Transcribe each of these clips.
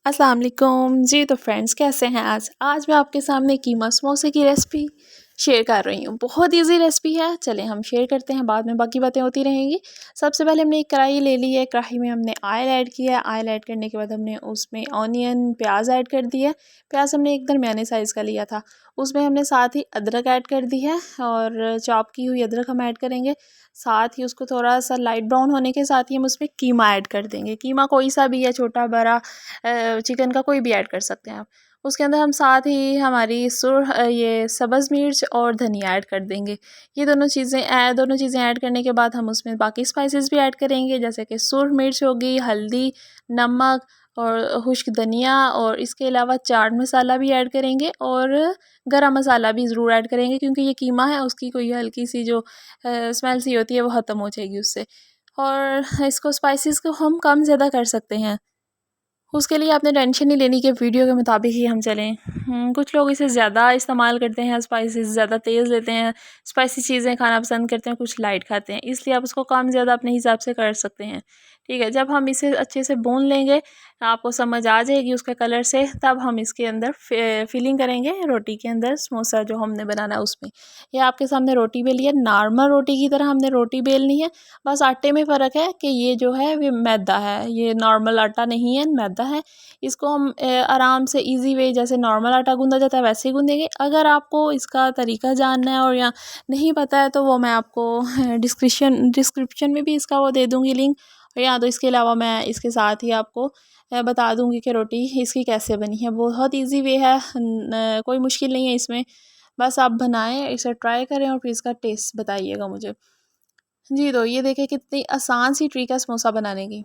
अस्सलाम वालेकुम जी। तो फ्रेंड्स, कैसे हैं? आज मैं आपके सामने कीमा समोसे की रेसिपी शेयर कर रही हूँ। बहुत इजी रेसिपी है। चलें हम शेयर करते हैं, बाद में बाकी बातें होती रहेंगी। सबसे पहले हमने एक कढ़ाई ले ली है। कढ़ाई में हमने ऑयल ऐड किया है। ऑयल ऐड करने के बाद हमने उसमें ऑनियन प्याज ऐड कर दिया है। प्याज हमने एक दरमियाने साइज़ का लिया था। उसमें हमने साथ ही अदरक ऐड कर दी है और चॉप की हुई अदरक हम ऐड करेंगे। साथ ही उसको थोड़ा सा लाइट ब्राउन होने के साथ ही हम उसमें कीमा ऐड कर देंगे। कीमा कोई सा भी है, छोटा बड़ा, चिकन का कोई भी ऐड कर सकते हैं आप। उसके अंदर हम साथ ही हमारी ये सब्ज़ मिर्च और धनिया ऐड कर देंगे। ये दोनों चीज़ें ऐड करने के बाद हम उसमें बाकी स्पाइसेस भी ऐड करेंगे, जैसे कि सुरख मिर्च होगी, हल्दी, नमक और खुश्क धनिया, और इसके अलावा चाट मसाला भी ऐड करेंगे और गरम मसाला भी ज़रूर ऐड करेंगे, क्योंकि ये कीमा है उसकी कोई हल्की सी जो स्मेल सी होती है वो ख़त्म हो जाएगी उससे। और इसको स्पाइसेस को हम कम ज़्यादा कर सकते हैं। उसके लिए आपने टेंशन नहीं लेनी कि वीडियो के मुताबिक ही हम चलें। कुछ लोग इसे ज़्यादा इस्तेमाल करते हैं, स्पाइसेस ज़्यादा तेज़ लेते हैं, स्पाइसी चीज़ें खाना पसंद करते हैं, कुछ लाइट खाते हैं, इसलिए आप उसको कम ज़्यादा अपने हिसाब से कर सकते हैं। ठीक है, जब हम इसे अच्छे से भून लेंगे, आपको समझ आ जाएगी उसके कलर से, तब हम इसके अंदर फिलिंग करेंगे रोटी के अंदर, समोसा जो हमने बनाना है उसमें। ये आपके सामने रोटी बेली है, नॉर्मल रोटी की तरह हमने रोटी बेलनी है। बस आटे में फ़र्क है कि ये जो है ये मैदा है, ये नॉर्मल आटा नहीं है, मैदा है। इसको हम आराम से इजी वे, जैसे नॉर्मल आटा गूंदा जाता है वैसे ही गूंदेंगे। अगर आपको इसका तरीका जानना है और या नहीं पता है तो वो मैं आपको डिस्क्रिप्शन में भी इसका वो दे दूँगी लिंक, या तो इसके अलावा मैं इसके साथ ही आपको बता दूँगी कि रोटी इसकी कैसे बनी है। बहुत ईजी वे है, कोई मुश्किल नहीं है इसमें। बस आप बनाएं, इसे ट्राई करें और फिर इसका टेस्ट बताइएगा मुझे। जी, तो ये देखिए कितनी आसान सी ट्रिक है समोसा बनाने की।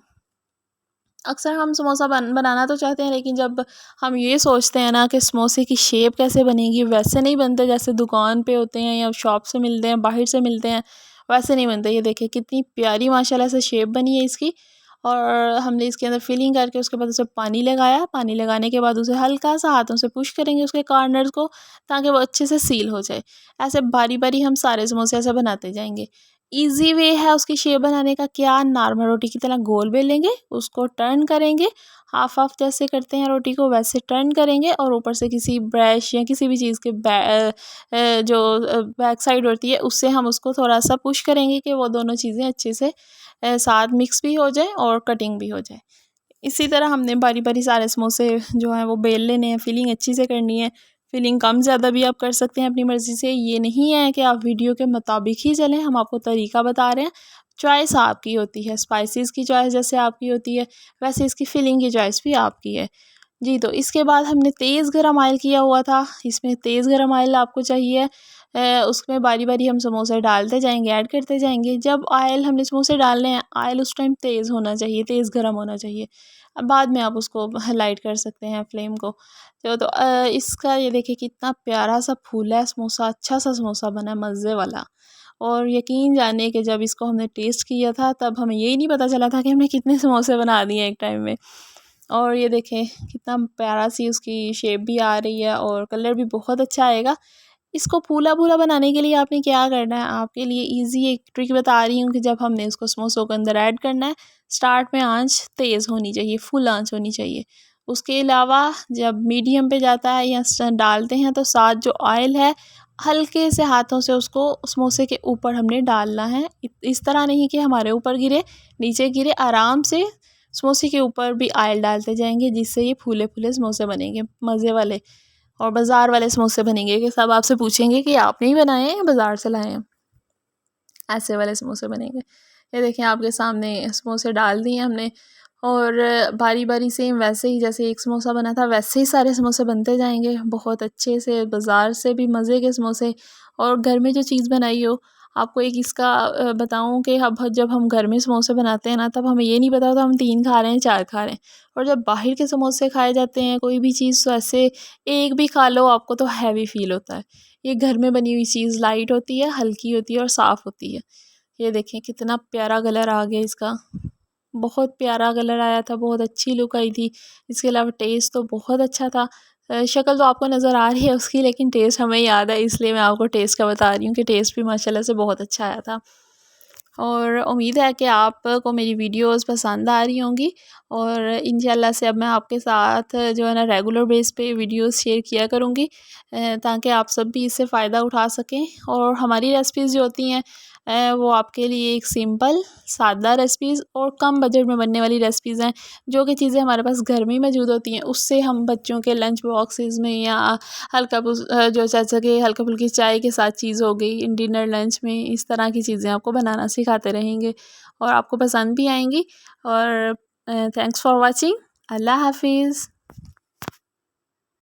अक्सर हम समोसा बनाना तो चाहते हैं, लेकिन जब हम ये सोचते हैं ना कि समोसे की शेप कैसे बनेगी, वैसे नहीं बनते जैसे दुकान पे होते हैं या शॉप से मिलते हैं, बाहर से मिलते हैं, वैसे नहीं बनते। ये देखिए कितनी प्यारी माशाल्लाह से शेप बनी है इसकी। और हमने इसके अंदर फिलिंग करके उसके बाद उसे पानी लगाया। पानी लगाने के बाद उसे हल्का सा हाथों से पुश करेंगे उसके कॉर्नर्स को, ताकि वो अच्छे से सील हो जाए। ऐसे बारी बारी हम सारे समोसे ऐसे बनाते जाएंगे। ईज़ी वे है उसकी शेप बनाने का। क्या, नॉर्मल रोटी की तरह गोल बेलेंगे, उसको टर्न करेंगे, हाफ हाफ जैसे करते हैं रोटी को वैसे टर्न करेंगे, और ऊपर से किसी ब्रश या किसी भी चीज़ के जो बैक साइड होती है उससे हम उसको थोड़ा सा पुश करेंगे कि वो दोनों चीज़ें अच्छे से साथ मिक्स भी हो जाए और कटिंग भी हो जाए। इसी तरह हमने बारी बारी सारे समोसे जो हैं वो बेल लेने हैं। फिलिंग अच्छी से करनी है। फिलिंग कम ज़्यादा भी आप कर सकते हैं अपनी मर्ज़ी से। ये नहीं है कि आप वीडियो के मुताबिक ही चलें, हम आपको तरीका बता रहे हैं। चॉइस आपकी होती है, स्पाइसेस की चॉइस जैसे आपकी होती है, वैसे इसकी फिलिंग की चॉइस भी आपकी है। जी, तो इसके बाद हमने तेज़ गरम ऑयल किया हुआ था। इसमें तेज़ गरम ऑयल आपको चाहिए। उसमें बारी-बारी हम समोसे डालते जाएँगे, ऐड करते जाएँगे। जब ऑयल हमने समोसे डालने हैं, ऑयल उस टाइम तेज़ होना चाहिए, तेज़ गरम होना चाहिए। अब बाद में आप उसको लाइट कर सकते हैं फ्लेम को। इसका ये देखिए कितना प्यारा-सा फूला है समोसा, अच्छा-सा समोसा बना है, मज़े वाला। और यकीन जानिए कि जब इसको हमने टेस्ट किया था, तब हमें यही नहीं पता चला था कि हमने कितने समोसे बना दिए एक टाइम में। और ये देखें कितना प्यारा सी उसकी शेप भी आ रही है और कलर भी बहुत अच्छा आएगा। इसको फूला-फूला बनाने के लिए आपने क्या करना है, आपके लिए ईज़ी एक ट्रिक बता रही हूँ कि जब हमने इसको समोसों के अंदर ऐड करना है, स्टार्ट में आँच तेज़ होनी चाहिए, फुल आँच होनी चाहिए। उसके अलावा जब मीडियम पे जाता है या डालते हैं, तो साथ जो ऑयल है, हल्के से हाथों से उसको समोसे के ऊपर हमने डालना है। इस तरह नहीं कि हमारे ऊपर गिरे, नीचे गिरे, आराम से समोसे के ऊपर भी ऑयल डालते जाएंगे, जिससे ये फूले-फूले समोसे बनेंगे मज़े वाले। और बाज़ार वाले समोसे बनेंगे कि सब आपसे पूछेंगे कि आपने ही बनाए हैं या बाज़ार से लाए हैं, ऐसे वाले समोसे बनेंगे। ये देखें आपके सामने समोसे डाल दिए हमने, और बारी बारी सेम वैसे ही जैसे एक समोसा बना था वैसे ही सारे समोसे बनते जाएंगे, बहुत अच्छे से, बाज़ार से भी मज़े के समोसे। और घर में जो चीज़ बनाई हो, आपको एक इसका बताऊं कि अब जब हम घर में समोसे बनाते हैं ना, तब हमें ये नहीं पता होता हम 3 खा रहे हैं, 4 खा रहे हैं। और जब बाहर के समोसे खाए जाते हैं कोई भी चीज़, तो ऐसे एक भी खा लो आपको तो हैवी फील होता है। ये घर में बनी हुई चीज़ लाइट होती है, हल्की होती है और साफ़ होती है। ये देखें कितना प्यारा कलर आ गया इसका, बहुत प्यारा कलर आया था, बहुत अच्छी लुक आई थी। इसके अलावा टेस्ट तो बहुत अच्छा था। शक्ल तो आपको नज़र आ रही है उसकी, लेकिन टेस्ट हमें याद है, इसलिए मैं आपको टेस्ट का बता रही हूँ कि टेस्ट भी माशाल्लाह से बहुत अच्छा आया था। और उम्मीद है कि आपको मेरी वीडियोस पसंद आ रही होंगी और इंशाल्लाह से अब मैं आपके साथ जो है ना रेगुलर बेस पे वीडियोस शेयर किया करूँगी ताकि आप सब भी इससे फ़ायदा उठा सकें। और हमारी रेसिपीज़ जो होती हैं वो आपके लिए एक सिंपल सादा रेसिपीज़ और कम बजट में बनने वाली रेसिपीज़ हैं, जो कि चीज़ें हमारे पास घर में ही मौजूद होती हैं, उससे हम बच्चों के लंच बॉक्सेस में या जो जैसे कि हल्का फुल्की चाय के साथ चीज़ हो गई, डिनर लंच में इस तरह की चीज़ें आपको बनाना सिखाते रहेंगे और आपको पसंद भी आएंगी। और थैंक्स फॉर वॉचिंग। अल्लाह हाफिज़।